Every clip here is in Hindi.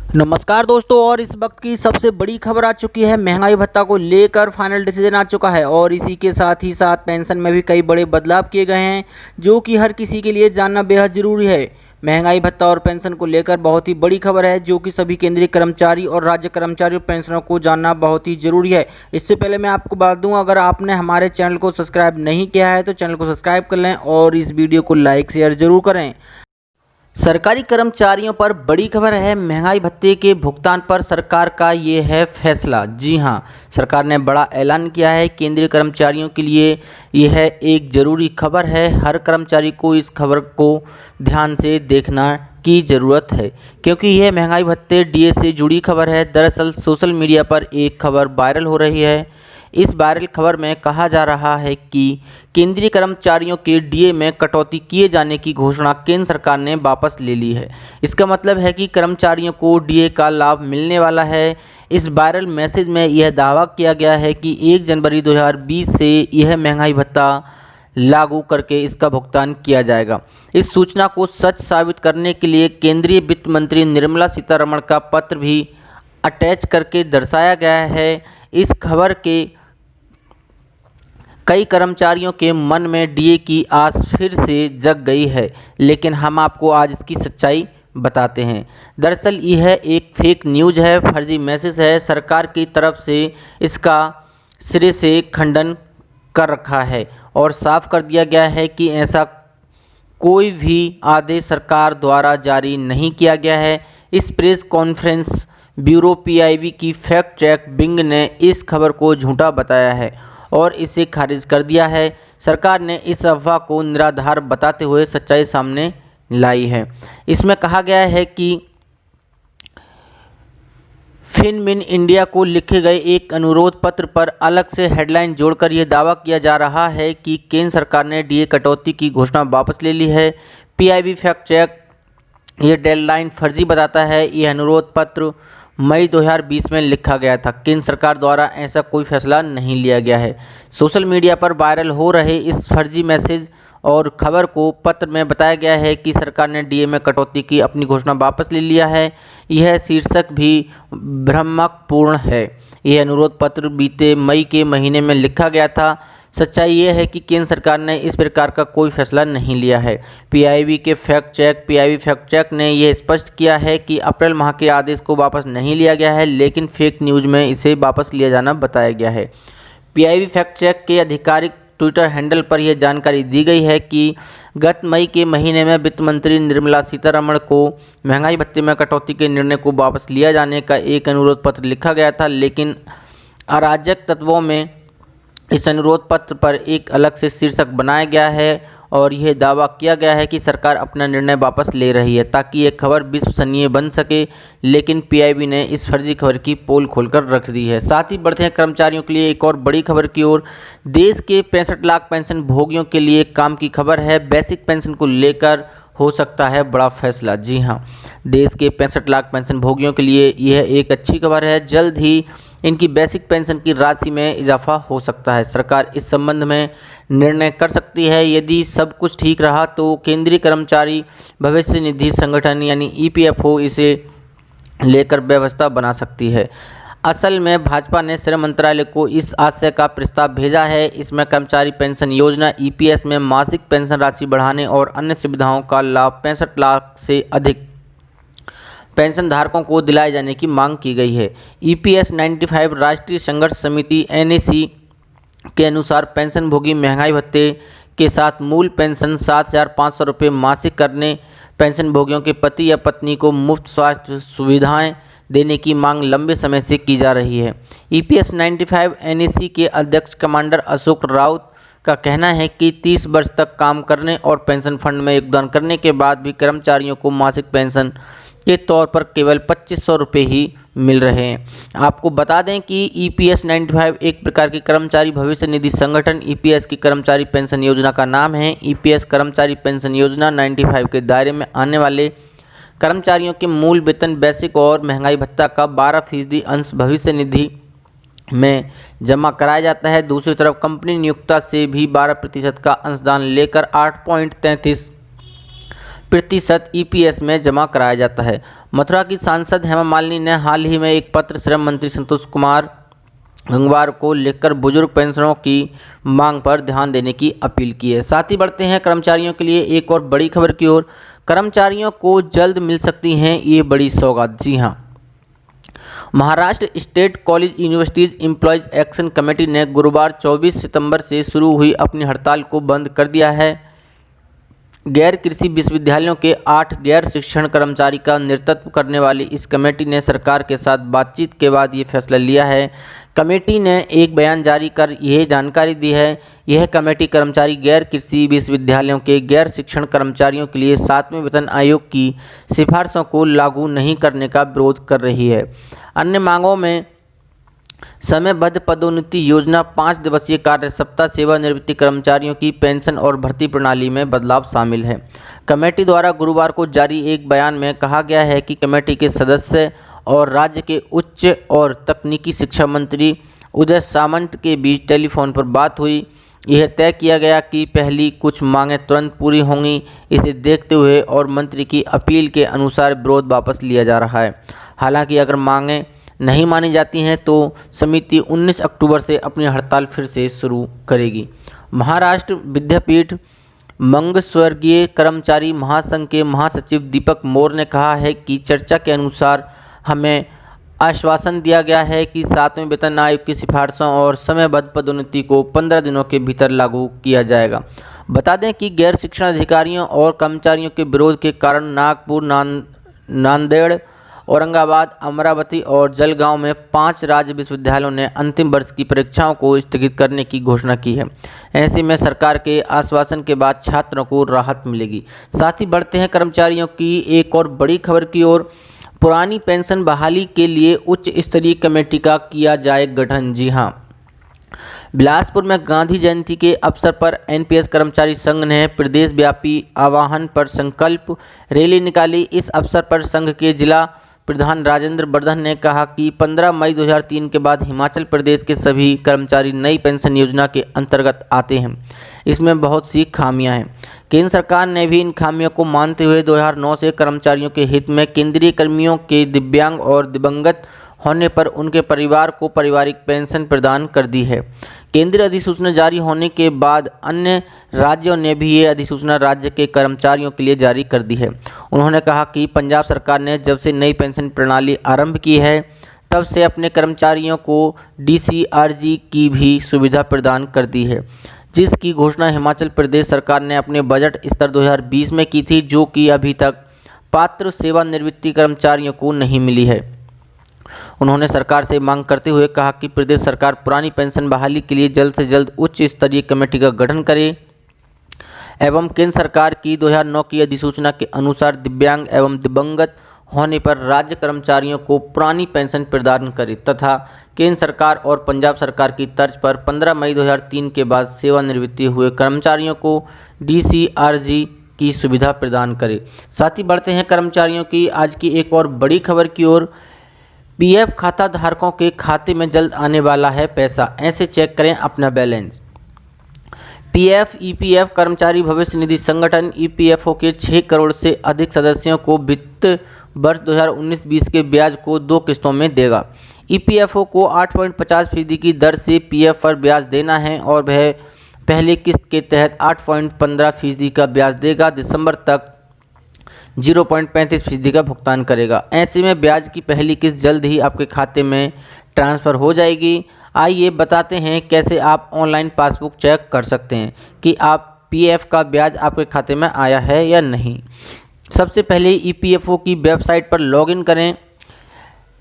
नमस्कार दोस्तों। और इस वक्त की सबसे बड़ी खबर आ चुकी है। महंगाई भत्ता को लेकर फाइनल डिसीजन आ चुका है और इसी के साथ पेंशन में भी कई बड़े बदलाव किए गए हैं, जो कि हर किसी के लिए जानना बेहद ज़रूरी है। महंगाई भत्ता और पेंशन को लेकर बहुत ही बड़ी खबर है, जो कि सभी केंद्रीय कर्मचारी और राज्य कर्मचारी और पेंशनरों को जानना बहुत ही ज़रूरी है। इससे पहले मैं आपको बता दूं, अगर आपने हमारे चैनल को सब्सक्राइब नहीं किया है तो चैनल को सब्सक्राइब कर लें और इस वीडियो को लाइक शेयर ज़रूर करें। सरकारी कर्मचारियों पर बड़ी खबर है। महंगाई भत्ते के भुगतान पर सरकार का ये है फैसला। जी हां, सरकार ने बड़ा ऐलान किया है। केंद्रीय कर्मचारियों के लिए यह एक ज़रूरी खबर है। हर कर्मचारी को इस खबर को ध्यान से देखना की ज़रूरत है, क्योंकि यह महंगाई भत्ते डीए से जुड़ी खबर है। दरअसल सोशल मीडिया पर एक खबर वायरल हो रही है। इस वायरल खबर में कहा जा रहा है कि केंद्रीय कर्मचारियों के डीए में कटौती किए जाने की घोषणा केंद्र सरकार ने वापस ले ली है। इसका मतलब है कि कर्मचारियों को डीए का लाभ मिलने वाला है। इस वायरल मैसेज में यह दावा किया गया है कि 1 जनवरी 2020 से यह महंगाई भत्ता लागू करके इसका भुगतान किया जाएगा। इस सूचना को सच साबित करने के लिए केंद्रीय वित्त मंत्री निर्मला सीतारमण का पत्र भी अटैच करके दर्शाया गया है। इस खबर के कई कर्मचारियों के मन में डीए की आस फिर से जग गई है, लेकिन हम आपको आज इसकी सच्चाई बताते हैं। दरअसल यह एक फेक न्यूज़ है, फर्जी मैसेज है। सरकार की तरफ से इसका सिरे से खंडन कर रखा है और साफ कर दिया गया है कि ऐसा कोई भी आदेश सरकार द्वारा जारी नहीं किया गया है। इस प्रेस कॉन्फ्रेंस ब्यूरो पीआईबी की फैक्ट चेक विंग ने इस खबर को झूठा बताया है और इसे खारिज कर दिया है। सरकार ने इस अफवाह को निराधार बताते हुए सच्चाई सामने लाई है। इसमें कहा गया है कि फिनमिन इंडिया को लिखे गए एक अनुरोध पत्र पर अलग से हेडलाइन जोड़कर यह दावा किया जा रहा है कि केंद्र सरकार ने डीए कटौती की घोषणा वापस ले ली है। पीआईबी फैक्ट चेक ये डेडलाइन फर्जी बताता है। यह अनुरोध पत्र मई 2020 में लिखा गया था। केंद्र सरकार द्वारा ऐसा कोई फैसला नहीं लिया गया है। सोशल मीडिया पर वायरल हो रहे इस फर्जी मैसेज और खबर को पत्र में बताया गया है कि सरकार ने डीए में कटौती की अपनी घोषणा वापस ले लिया है। यह शीर्षक भी भ्रामकपूर्ण है। यह अनुरोध पत्र बीते मई के महीने में लिखा गया था। सच्चाई यह है कि केंद्र सरकार ने इस प्रकार का कोई फैसला नहीं लिया है। पीआईबी फैक्ट चेक ने यह स्पष्ट किया है कि अप्रैल माह के आदेश को वापस नहीं लिया गया है, लेकिन फेक न्यूज़ में इसे वापस लिया जाना बताया गया है। पीआईबी फैक्ट चेक के आधिकारिक ट्विटर हैंडल पर यह जानकारी दी गई है कि गत मई के महीने में वित्त मंत्री निर्मला सीतारमण को महंगाई भत्ते में कटौती के निर्णय को वापस लिया जाने का एक अनुरोध पत्र लिखा गया था, लेकिन अराजक तत्वों में इस अनुरोध पत्र पर एक अलग से शीर्षक बनाया गया है और यह दावा किया गया है कि सरकार अपना निर्णय वापस ले रही है ताकि यह खबर विश्वसनीय बन सके, लेकिन पीआईबी ने इस फर्जी खबर की पोल खोलकर रख दी है। साथ ही बढ़ते हैं कर्मचारियों के लिए एक और बड़ी खबर की ओर। देश के 65 लाख पेंशन भोगियों के लिए काम की खबर है। बेसिक पेंशन को लेकर हो सकता है बड़ा फैसला। जी हाँ, देश के 65 लाख पेंशन भोगियों के लिए यह एक अच्छी खबर है। जल्द ही इनकी बेसिक पेंशन की राशि में इजाफा हो सकता है। सरकार इस संबंध में निर्णय कर सकती है। यदि सब कुछ ठीक रहा तो केंद्रीय कर्मचारी भविष्य निधि संगठन यानी ईपीएफओ इसे लेकर व्यवस्था बना सकती है। असल में भाजपा ने श्रम मंत्रालय को इस आशय का प्रस्ताव भेजा है। इसमें कर्मचारी पेंशन योजना ईपीएस में मासिक पेंशन राशि बढ़ाने और अन्य सुविधाओं का लाभ 65 लाख से अधिक पेंशन धारकों को दिलाए जाने की मांग की गई है। ईपीएस 95 राष्ट्रीय संघर्ष समिति एनएसी के अनुसार पेंशन भोगी महंगाई भत्ते के साथ मूल पेंशन 7,500 रुपये मासिक करने, पेंशन भोगियों के पति या पत्नी को मुफ्त स्वास्थ्य सुविधाएं देने की मांग लंबे समय से की जा रही है। ईपीएस 95 एनएसी के अध्यक्ष कमांडर अशोक राउत का कहना है कि 30 वर्ष तक काम करने और पेंशन फंड में योगदान करने के बाद भी कर्मचारियों को मासिक पेंशन के तौर पर केवल 2500 रुपये ही मिल रहे हैं। आपको बता दें कि ईपीएस 95 एक प्रकार की कर्मचारी भविष्य निधि संगठन ईपीएस की कर्मचारी पेंशन योजना का नाम है। ईपीएस कर्मचारी पेंशन योजना 95 के दायरे में आने वाले कर्मचारियों के मूल वेतन, बेसिक और महंगाई भत्ता का 12% अंश भविष्य निधि में जमा कराया जाता है। दूसरी तरफ कंपनी नियोक्ता से भी 12% का अंशदान लेकर 8.33 प्रतिशत ईपीएस में जमा कराया जाता है। मथुरा की सांसद हेमा मालिनी ने हाल ही में एक पत्र श्रम मंत्री संतोष कुमार गंगवार को लिखकर बुजुर्ग पेंशनरों की मांग पर ध्यान देने की अपील की है। साथ ही बढ़ते हैं कर्मचारियों के लिए एक और बड़ी खबर की ओर। कर्मचारियों को जल्द मिल सकती हैं ये बड़ी सौगात। जी हां, Maharashtra state college universities employees action committee ने गुरुवार 24 सितंबर से शुरू हुई अपनी हड़ताल को बंद कर दिया है। गैर कृषि विश्वविद्यालयों के 8 गैर शिक्षण कर्मचारी का नेतृत्व करने वाली इस कमेटी ने सरकार के साथ बातचीत के बाद ये फैसला लिया है। कमेटी ने एक बयान जारी कर यह जानकारी दी है। यह कमेटी कर्मचारी गैर कृषि विश्वविद्यालयों के गैर शिक्षण कर्मचारियों के लिए 7वें वेतन आयोग की सिफारिशों को लागू नहीं करने का विरोध कर रही है। अन्य मांगों में समयबद्ध पदोन्नति योजना, 5 दिवसीय कार्य सप्ताह, सेवानिवृत्ति कर्मचारियों की पेंशन और भर्ती प्रणाली में बदलाव शामिल है। कमेटी द्वारा गुरुवार को जारी एक बयान में कहा गया है कि कमेटी के सदस्य और राज्य के उच्च और तकनीकी शिक्षा मंत्री उदय सामंत के बीच टेलीफोन पर बात हुई। यह तय किया गया कि पहली कुछ मांगें तुरंत पूरी होंगी। इसे देखते हुए और मंत्री की अपील के अनुसार विरोध वापस लिया जा रहा है। हालांकि अगर मांगें नहीं मानी जाती हैं तो समिति 19 अक्टूबर से अपनी हड़ताल फिर से शुरू करेगी। महाराष्ट्र विद्यापीठ मंगस्वर्गीय कर्मचारी महासंघ के महासचिव दीपक मोर ने कहा है कि चर्चा के अनुसार हमें आश्वासन दिया गया है कि 7वें वेतन आयोग की सिफारिशों और समयबद्ध पदोन्नति को 15 दिनों के भीतर लागू किया जाएगा। बता दें कि गैर शिक्षण अधिकारियों और कर्मचारियों के विरोध के कारण नागपुर, नांदेड़, औरंगाबाद, अमरावती और जलगांव में 5 राज्य विश्वविद्यालयों ने अंतिम वर्ष की परीक्षाओं को स्थगित करने की घोषणा की है। ऐसे में सरकार के आश्वासन के बाद छात्रों को राहत मिलेगी। साथ ही बढ़ते हैं कर्मचारियों की एक और बड़ी खबर की ओर। पुरानी पेंशन बहाली के लिए उच्च स्तरीय कमेटी का किया जाए गठन। जी हां, बिलासपुर में गांधी जयंती के अवसर पर एनपीएस कर्मचारी संघ ने प्रदेश व्यापी आह्वान पर संकल्प रैली निकाली। इस अवसर पर संघ के जिला प्रधान राजेंद्र वर्धन ने कहा कि 15 मई 2003 के बाद हिमाचल प्रदेश के सभी कर्मचारी नई पेंशन योजना के अंतर्गत आते हैं। इसमें बहुत सी खामियां हैं। केंद्र सरकार ने भी इन खामियों को मानते हुए 2009 से कर्मचारियों के हित में केंद्रीय कर्मियों के दिव्यांग और दिवंगत होने पर उनके परिवार को पारिवारिक पेंशन प्रदान कर दी है। केंद्रीय अधिसूचना जारी होने के बाद अन्य राज्यों ने भी ये अधिसूचना राज्य के कर्मचारियों के लिए जारी कर दी है। उन्होंने कहा कि पंजाब सरकार ने जब से नई पेंशन प्रणाली आरंभ की है तब से अपने कर्मचारियों को डीसीआरजी की भी सुविधा प्रदान कर दी है, जिसकी घोषणा हिमाचल प्रदेश सरकार ने अपने बजट स्तर 2020 में की थी, जो कि अभी तक पात्र सेवानिवृत्ति कर्मचारियों को नहीं मिली है। उन्होंने सरकार से मांग करते हुए कहा कि प्रदेश सरकार पुरानी पेंशन बहाली के लिए जल्द से जल्द उच्च स्तरीय कमेटी का गठन करे एवं केंद्र सरकार की 2009 की अधिसूचना के अनुसार दिव्यांग एवं दिवंगत होने पर राज्य कर्मचारियों को पुरानी पेंशन प्रदान करे तथा केंद्र सरकार और पंजाब सरकार की तर्ज पर 15 मई 2003 के बाद सेवानिवृत्ति हुए कर्मचारियों को डीसीआरजी की सुविधा प्रदान करे। साथ ही बढ़ते हैं कर्मचारियों की आज की एक और बड़ी खबर की ओर। पीएफ खाता धारकों के खाते में जल्द आने वाला है पैसा, ऐसे चेक करें अपना बैलेंस। पीएफ ईपीएफ कर्मचारी भविष्य निधि संगठन ईपीएफओ के 6 करोड़ से अधिक सदस्यों को वित्त वर्ष 2019-20 के ब्याज को 2 किस्तों में देगा। ईपीएफओ को 8.50% की दर से पीएफ पर ब्याज देना है और वह पहली किस्त के तहत 8.15% का ब्याज देगा। दिसंबर तक 0.35% का भुगतान करेगा। ऐसे में ब्याज की पहली किस्त जल्द ही आपके खाते में ट्रांसफ़र हो जाएगी। आइए बताते हैं कैसे आप ऑनलाइन पासबुक चेक कर सकते हैं कि आप पीएफ का ब्याज आपके खाते में आया है या नहीं। सबसे पहले ईपीएफओ की वेबसाइट पर लॉगिन करें।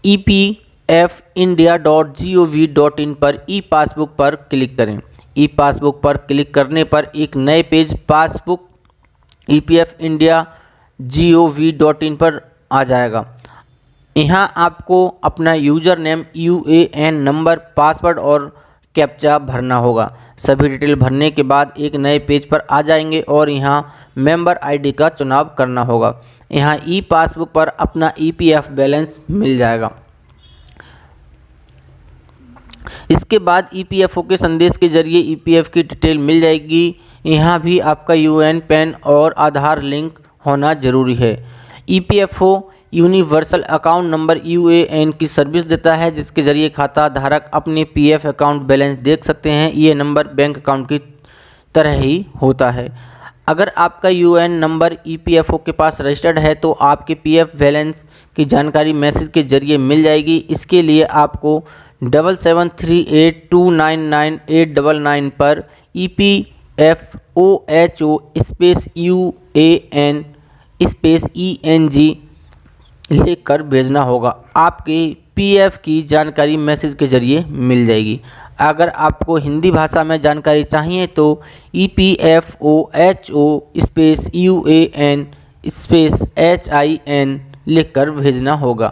epfindia.gov.in पर ई पासबुक पर क्लिक करें। ई पासबुक पर क्लिक करने पर एक नए पेज पासबुक epfindia.gov.in पर आ जाएगा। यहाँ आपको अपना user name, UAN number, password और कैप्चा भरना होगा। सभी डिटेल भरने के बाद एक नए पेज पर आ जाएंगे और यहाँ मेंबर आईडी का चुनाव करना होगा। यहाँ ई पासबुक पर अपना ईपीएफ बैलेंस मिल जाएगा। इसके बाद ईपीएफओ के संदेश के जरिए ईपीएफ की डिटेल मिल जाएगी। यहाँ भी आपका यूएएन, पैन और आधार लिंक होना जरूरी है। EPFO universal account number UAN की सर्विस देता है, जिसके जरिए खाता धारक अपने पीएफ अकाउंट बैलेंस देख सकते हैं। ये नंबर बैंक अकाउंट की तरह ही होता है। अगर आपका यूएएन नंबर ईपीएफओ के पास रजिस्टर्ड है तो आपके पीएफ बैलेंस की जानकारी मैसेज के जरिए मिल जाएगी। इसके लिए आपको 7738299899 पर EPFOHO space UAN space ENG लिखकर भेजना होगा। आपके पीएफ की जानकारी मैसेज के जरिए मिल जाएगी। अगर आपको हिंदी भाषा में जानकारी चाहिए तो EPFOHO space UAN space HIN लिखकर भेजना होगा।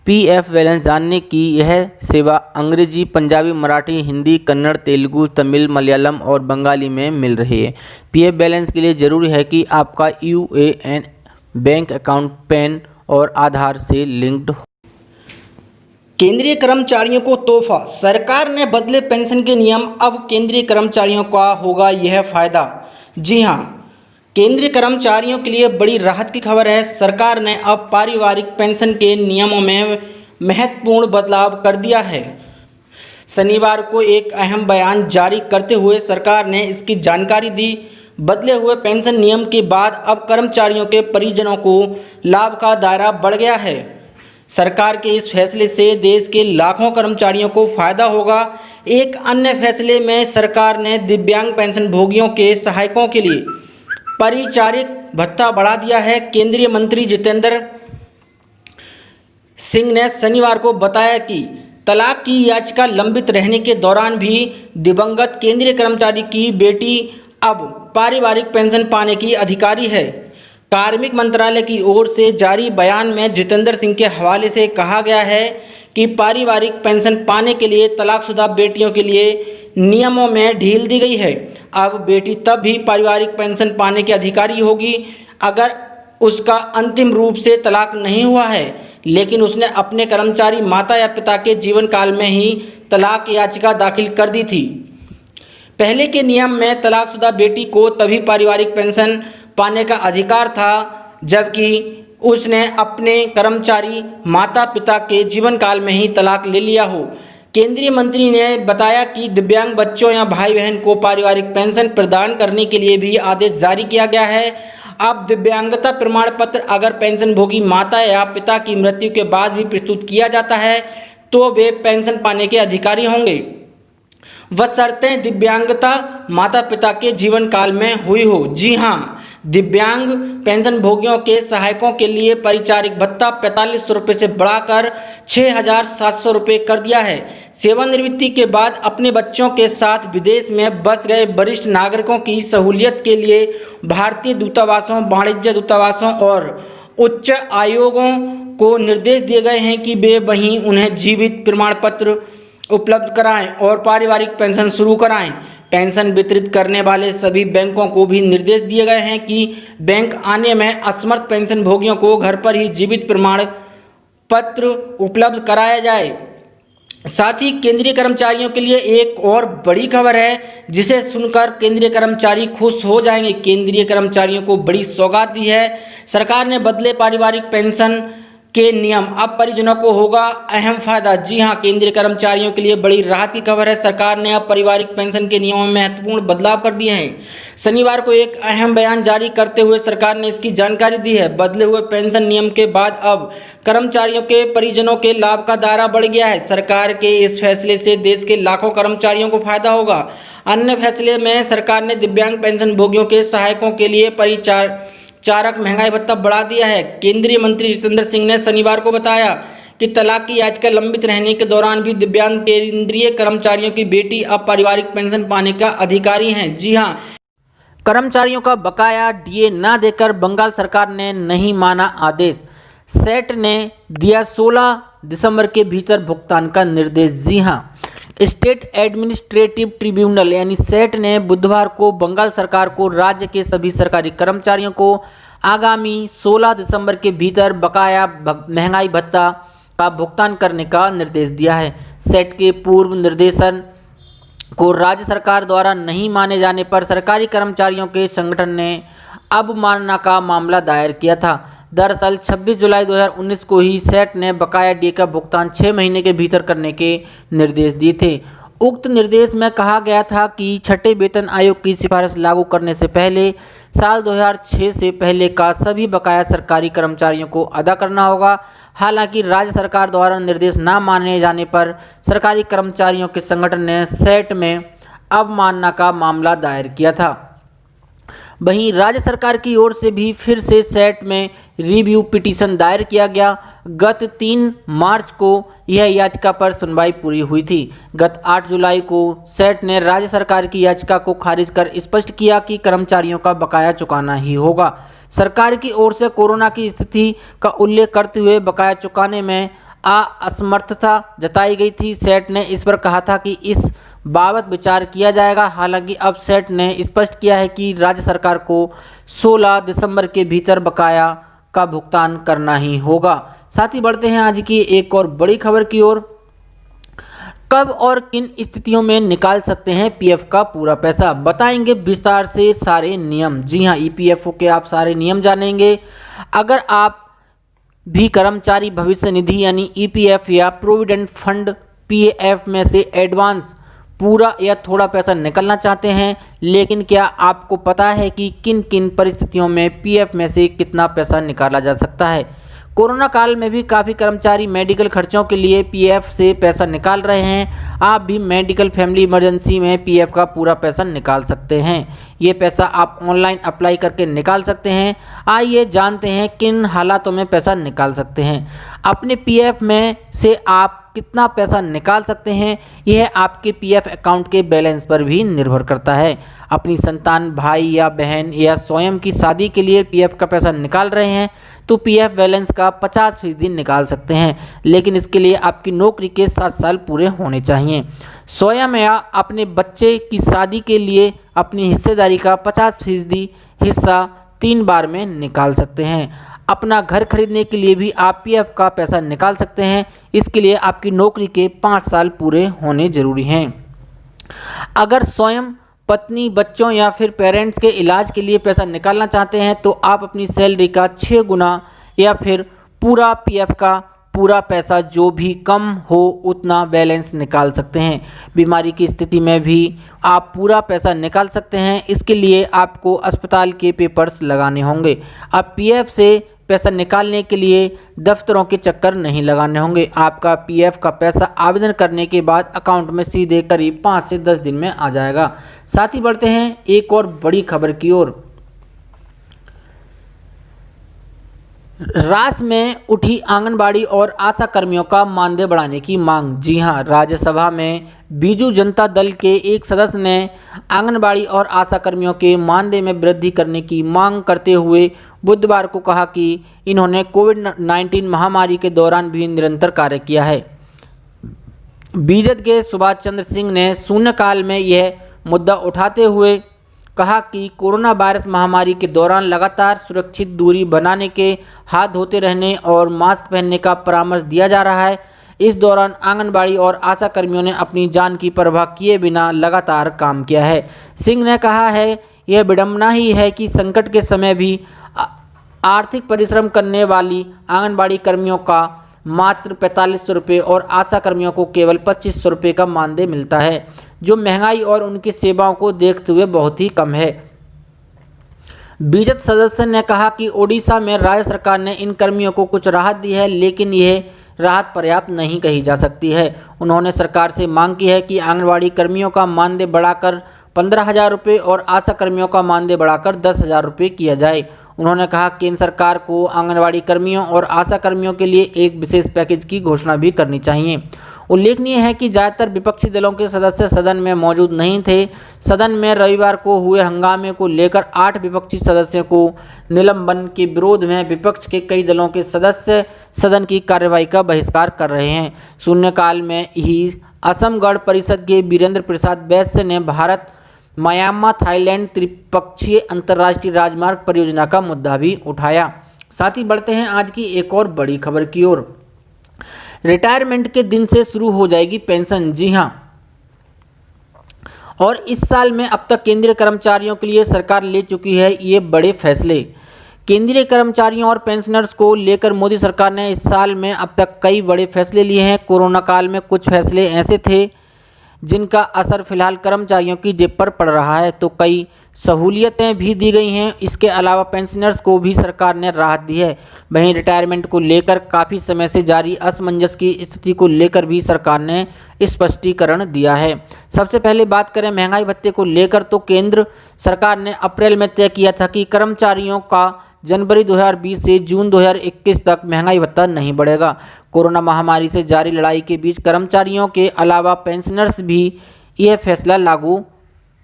पीएफ बैलेंस जानने की यह सेवा अंग्रेजी, पंजाबी, मराठी, हिंदी, कन्नड़, तेलुगु, तमिल, मलयालम और बंगाली में मिल रही है। पीएफ बैलेंस के लिए ज़रूरी है कि आपका यूएएन बैंक अकाउंट पैन और आधार से लिंक्ड हो। केंद्रीय कर्मचारियों को तोहफा, सरकार ने बदले पेंशन के नियम, अब केंद्रीय कर्मचारियों का होगा यह फायदा। जी हां, केंद्रीय कर्मचारियों के लिए बड़ी राहत की खबर है। सरकार ने अब पारिवारिक पेंशन के नियमों में महत्वपूर्ण बदलाव कर दिया है। शनिवार को एक अहम बयान जारी करते हुए सरकार ने इसकी जानकारी दी। बदले हुए पेंशन नियम के बाद अब कर्मचारियों के परिजनों को लाभ का दायरा बढ़ गया है। सरकार के इस फैसले से देश के लाखों कर्मचारियों को फायदा होगा। एक अन्य फैसले में सरकार ने दिव्यांग पेंशन भोगियों के सहायकों के लिए परिचारिक भत्ता बढ़ा दिया है। केंद्रीय मंत्री जितेंद्र सिंह ने शनिवार को बताया कि तलाक की याचिका लंबित रहने के दौरान भी दिवंगत केंद्रीय कर्मचारी की बेटी अब पारिवारिक पेंशन पाने की अधिकारी है। कार्मिक मंत्रालय की ओर से जारी बयान में जितेंद्र सिंह के हवाले से कहा गया है कि पारिवारिक पेंशन पाने के लिए तलाकशुदा बेटियों के लिए नियमों में ढील दी गई है। अब बेटी तब भी पारिवारिक पेंशन पाने की अधिकारी होगी अगर उसका अंतिम रूप से तलाक नहीं हुआ है, लेकिन उसने अपने कर्मचारी माता या पिता के जीवन काल में ही तलाक याचिका दाखिल कर दी थी। पहले के नियम में तलाकशुदा बेटी को तभी पारिवारिक पेंशन पाने का अधिकार था जबकि उसने अपने कर्मचारी माता पिता के जीवन काल में ही तलाक ले लिया हो। केंद्रीय मंत्री ने बताया कि दिव्यांग बच्चों या भाई बहन को पारिवारिक पेंशन प्रदान करने के लिए भी आदेश जारी किया गया है। अब दिव्यांगता प्रमाण पत्र अगर पेंशन भोगी माता या पिता की मृत्यु के बाद भी प्रस्तुत किया जाता है तो वे पेंशन पाने के अधिकारी होंगे, बशर्ते दिव्यांगता माता पिता के जीवन काल में हुई हो। जी हाँ, दिव्यांग पेंशन भोगियों के सहायकों के लिए परिचारिक भत्ता 4500 रुपये से बढ़ाकर 6700 रुपये कर दिया है। सेवानिवृत्ति के बाद अपने बच्चों के साथ विदेश में बस गए वरिष्ठ नागरिकों की सहूलियत के लिए भारतीय दूतावासों, वाणिज्य दूतावासों और उच्च आयोगों को निर्देश दिए गए हैं कि वे वहीं उन्हें जीवित प्रमाण पत्र उपलब्ध कराएं और पारिवारिक पेंशन शुरू कराएं। पेंशन वितरित करने वाले सभी बैंकों को भी निर्देश दिए गए हैं कि बैंक आने में असमर्थ पेंशन भोगियों को घर पर ही जीवित प्रमाण पत्र उपलब्ध कराया जाए। साथ ही केंद्रीय कर्मचारियों के लिए एक और बड़ी खबर है जिसे सुनकर केंद्रीय कर्मचारी खुश हो जाएंगे। केंद्रीय कर्मचारियों को बड़ी सौगात दी है। सरकार ने बदले पारिवारिक पेंशन के नियम, अब परिजनों को होगा अहम फायदा। जी हां, केंद्रीय कर्मचारियों के लिए बड़ी राहत की खबर है। सरकार ने अब पारिवारिक पेंशन के नियमों में महत्वपूर्ण बदलाव कर दिए हैं। शनिवार को एक अहम बयान जारी करते हुए सरकार ने इसकी जानकारी दी है। बदले हुए पेंशन नियम के बाद अब कर्मचारियों के परिजनों के लाभ का दायरा बढ़ गया है। सरकार के इस फैसले से देश के लाखों कर्मचारियों को फायदा होगा। अन्य फैसले में सरकार ने दिव्यांग पेंशन भोगियों के सहायकों के लिए परिचारक महंगाई भत्ता बढ़ा दिया है। केंद्रीय मंत्री जितेंद्र सिंह ने शनिवार को बताया कि तलाक की याचिका लंबित रहने के दौरान भी दिव्यांग केंद्रीय कर्मचारियों की बेटी अब पारिवारिक पेंशन पाने का अधिकारी हैं। जी हां, कर्मचारियों का बकाया डीए न देकर बंगाल सरकार ने नहीं माना आदेश। सेट ने दिया 16 दिसंबर के भीतर भुगतान का निर्देश। जी हां, स्टेट एडमिनिस्ट्रेटिव ट्रिब्यूनल यानी सेट ने बुधवार को बंगाल सरकार को राज्य के सभी सरकारी कर्मचारियों को आगामी 16 दिसंबर के भीतर बकाया महंगाई भत्ता का भुगतान करने का निर्देश दिया है। सेट के पूर्व निर्देशन को राज्य सरकार द्वारा नहीं माने जाने पर सरकारी कर्मचारियों के संगठन ने अवमानना का मामला दायर किया था। दरअसल 26 जुलाई 2019 को ही सेट ने बकाया डीए का भुगतान 6 महीने के भीतर करने के निर्देश दिए थे। उक्त निर्देश में कहा गया था कि छठे वेतन आयोग की सिफारिश लागू करने से पहले साल 2006 से पहले का सभी बकाया सरकारी कर्मचारियों को अदा करना होगा। हालांकि राज्य सरकार द्वारा निर्देश न माने जाने पर सरकारी कर्मचारियों के संगठन ने सेट में अवमानना का मामला दायर किया था। वहीं राज्य सरकार की ओर से भी फिर से सेट में रिव्यू पिटीशन दायर किया गया। गत 3 मार्च को यह याचिका पर सुनवाई पूरी हुई थी। गत 8 जुलाई को सेट ने राज्य सरकार की याचिका को खारिज कर स्पष्ट किया कि कर्मचारियों का बकाया चुकाना ही होगा। सरकार की ओर से कोरोना की स्थिति का उल्लेख करते हुए बकाया चुकाने में असमर्थता जताई गई थी। सेट ने इस पर कहा था कि इस बाबत विचार किया जाएगा। हालांकि अब सेट ने स्पष्ट किया है कि राज्य सरकार को 16 दिसंबर के भीतर बकाया का भुगतान करना ही होगा। साथ ही बढ़ते हैं आज की एक और बड़ी खबर की ओर। कब और किन स्थितियों में निकाल सकते हैं पीएफ का पूरा पैसा, बताएंगे विस्तार से सारे नियम। जी हां, ईपीएफओ के आप सारे नियम जानेंगे। अगर आप भी कर्मचारी भविष्य निधि यानी ईपीएफ या प्रोविडेंट फंड पीएफ में से एडवांस पूरा या थोड़ा पैसा निकालना चाहते हैं, लेकिन क्या आपको पता है कि किन किन परिस्थितियों में पीएफ में से कितना पैसा निकाला जा सकता है। कोरोना काल में भी काफ़ी कर्मचारी मेडिकल खर्चों के लिए पीएफ से पैसा निकाल रहे हैं। आप भी मेडिकल फैमिली इमरजेंसी में पीएफ का पूरा पैसा निकाल सकते हैं। ये पैसा आप ऑनलाइन अप्लाई करके निकाल सकते हैं। आइए जानते हैं किन हालातों में पैसा निकाल सकते हैं। अपने पीएफ में से आप कितना पैसा निकाल सकते हैं, यह आपके पीएफ अकाउंट के बैलेंस पर भी निर्भर करता है। अपनी संतान, भाई या बहन या स्वयं की शादी के लिए पीएफ का पैसा निकाल रहे हैं तो पीएफ बैलेंस का 50% निकाल सकते हैं, लेकिन इसके लिए आपकी नौकरी के 7 साल पूरे होने चाहिए। स्वयं या अपने बच्चे की शादी के लिए अपनी हिस्सेदारी का 50% हिस्सा 3 बार में निकाल सकते हैं। अपना घर खरीदने के लिए भी आप पीएफ का पैसा निकाल सकते हैं। इसके लिए आपकी नौकरी के 5 साल पूरे होने जरूरी हैं। अगर स्वयं, पत्नी, बच्चों या फिर पेरेंट्स के इलाज के लिए पैसा निकालना चाहते हैं तो आप अपनी सैलरी का 6 गुना या फिर पूरा पीएफ का पूरा पैसा, जो भी कम हो उतना बैलेंस निकाल सकते हैं। बीमारी की स्थिति में भी आप पूरा पैसा निकाल सकते हैं। इसके लिए आपको अस्पताल के पेपर्स लगाने होंगे। अब पीएफ से पैसा निकालने के लिए दफ्तरों के चक्कर नहीं लगाने होंगे। आपका पीएफ का पैसा आवेदन करने के बाद अकाउंट में सीधे करीब 5 से 10 दिन में आ जाएगा। साथ ही बढ़ते हैं एक और बड़ी खबर की ओर। राज्य में उठी आंगनबाड़ी और आशा कर्मियों का मानदेय बढ़ाने की मांग। जी हां, राज्यसभा में बीजू जनता दल के एक सदस्य ने आंगनबाड़ी और आशा कर्मियों के मानदेय में वृद्धि करने की मांग करते हुए बुधवार को कहा कि इन्होंने कोविड-19 महामारी के दौरान भी निरंतर कार्य किया है। बीजेपी के सुभाष चंद्र सिंह ने शून्यकाल में यह मुद्दा उठाते हुए कहा कि कोरोना वायरस महामारी के दौरान लगातार सुरक्षित दूरी बनाने के, हाथ धोते रहने और मास्क पहनने का परामर्श दिया जा रहा है। इस दौरान आंगनबाड़ी और आशा कर्मियों ने अपनी जान की परवाह किए बिना लगातार काम किया है। सिंह ने कहा है, यह विडंबना ही है कि संकट के समय भी आर्थिक परिश्रम करने वाली आंगनबाड़ी कर्मियों का मात्र 4500 रुपये और आशा कर्मियों को केवल 2500 रुपये का मानदेय मिलता है, जो महंगाई और उनकी सेवाओं को देखते हुए बहुत ही कम है। बीजेपी सदस्य ने कहा कि ओडिशा में राज्य सरकार ने इन कर्मियों को कुछ राहत दी है, लेकिन यह राहत पर्याप्त नहीं कही जा सकती है। उन्होंने सरकार से मांग की है कि आंगनबाड़ी कर्मियों का मानदेय बढ़ाकर 15,000 रुपये और आशा कर्मियों का मानदेय बढ़ाकर 10,000 रुपये किया जाए। उन्होंने कहा केंद्र सरकार को आंगनबाड़ी कर्मियों और आशा कर्मियों के लिए एक विशेष पैकेज की घोषणा भी करनी चाहिए। उल्लेखनीय है कि ज़्यादातर विपक्षी दलों के सदस्य सदन में मौजूद नहीं थे। सदन में रविवार को हुए हंगामे को लेकर 8 विपक्षी सदस्यों को निलंबन के विरोध में विपक्ष के कई दलों के सदस्य सदन की कार्यवाही का बहिष्कार कर रहे हैं। शून्यकाल में ही असम गण परिषद के वीरेंद्र प्रसाद वैश्य ने भारत म्यांमार थाईलैंड त्रिपक्षीय अंतर्राष्ट्रीय राजमार्ग परियोजना का मुद्दा भी उठाया। साथ ही बढ़ते हैं आज की एक और बड़ी खबर की ओर। रिटायरमेंट के दिन से शुरू हो जाएगी पेंशन। जी हां, और इस साल में अब तक केंद्रीय कर्मचारियों के लिए सरकार ले चुकी है ये बड़े फैसले। केंद्रीय कर्मचारियों और पेंशनर्स को लेकर मोदी सरकार ने इस साल में अब तक कई बड़े फैसले लिए हैं। कोरोना काल में कुछ फैसले ऐसे थे जिनका असर फिलहाल कर्मचारियों की जेब पर पड़ रहा है, तो कई सहूलियतें भी दी गई हैं। इसके अलावा पेंशनर्स को भी सरकार ने राहत दी है। वहीं रिटायरमेंट को लेकर काफ़ी समय से जारी असमंजस की स्थिति को लेकर भी सरकार ने स्पष्टीकरण दिया है। सबसे पहले बात करें महंगाई भत्ते को लेकर, तो केंद्र सरकार ने अप्रैल में तय किया था कि कर्मचारियों का जनवरी 2020 से जून 2021 तक महंगाई भत्ता नहीं बढ़ेगा। कोरोना महामारी से जारी लड़ाई के बीच कर्मचारियों के अलावा पेंशनर्स भी यह फैसला लागू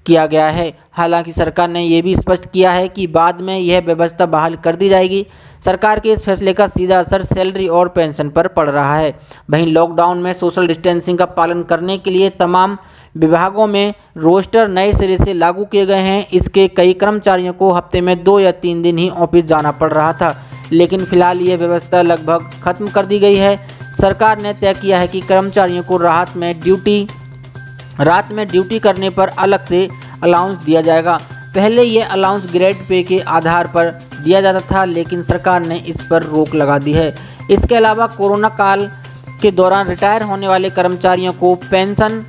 किया गया है। हालांकि सरकार ने यह भी स्पष्ट किया है कि बाद में यह व्यवस्था बहाल कर दी जाएगी। सरकार के इस फैसले का सीधा असर सैलरी और पेंशन पर पड़ रहा है। वहीं लॉकडाउन में सोशल डिस्टेंसिंग का पालन करने के लिए तमाम विभागों में रोस्टर नए सिरे से लागू किए गए हैं। इसके कई कर्मचारियों को हफ्ते में 2 या 3 दिन ही ऑफिस जाना पड़ रहा था, लेकिन फिलहाल ये व्यवस्था लगभग खत्म कर दी गई है। सरकार ने तय किया है कि कर्मचारियों को रात में ड्यूटी करने पर अलग से अलाउंस दिया जाएगा। पहले ये अलाउंस ग्रेड पे के आधार पर दिया जाता था, लेकिन सरकार ने इस पर रोक लगा दी है। इसके अलावा कोरोना काल के दौरान रिटायर होने वाले कर्मचारियों को पेंशन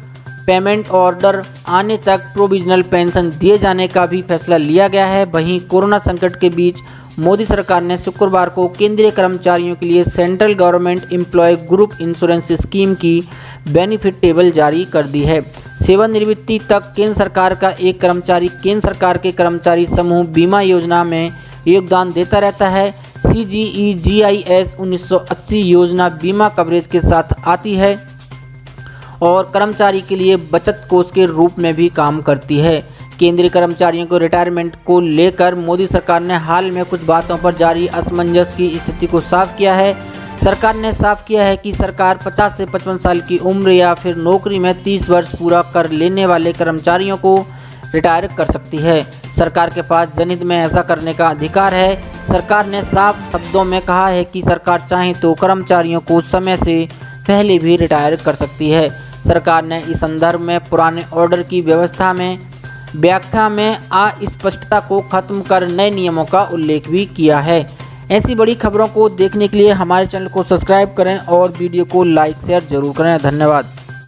पेमेंट ऑर्डर आने तक प्रोविजनल पेंशन दिए जाने का भी फैसला लिया गया है। वहीं कोरोना संकट के बीच मोदी सरकार ने शुक्रवार को केंद्रीय कर्मचारियों के लिए central government employ group insurance scheme की बेनिफिट टेबल जारी कर दी है। सेवानिवृत्ति तक केंद्र सरकार का एक कर्मचारी केंद्र सरकार के कर्मचारी समूह बीमा योजना में योगदान देता रहता है। CGEGIS 1980 योजना बीमा कवरेज के साथ आती है और कर्मचारी के लिए बचत कोष के रूप में भी काम करती है। केंद्रीय कर्मचारियों को रिटायरमेंट को लेकर मोदी सरकार ने हाल में कुछ बातों पर जारी असमंजस की स्थिति को साफ किया है। सरकार ने साफ किया है कि सरकार 50 से 55 साल की उम्र या फिर नौकरी में 30 वर्ष पूरा कर लेने वाले कर्मचारियों को रिटायर कर सकती है। सरकार के पास जनहित में ऐसा करने का अधिकार है। सरकार ने साफ शब्दों में कहा है कि सरकार चाहे तो कर्मचारियों को समय से पहले भी रिटायर कर सकती है। सरकार ने इस संदर्भ में पुराने ऑर्डर की व्याख्या में अस्पष्टता को खत्म कर नए नियमों का उल्लेख भी किया है। ऐसी बड़ी खबरों को देखने के लिए हमारे चैनल को सब्सक्राइब करें और वीडियो को लाइक शेयर जरूर करें। धन्यवाद।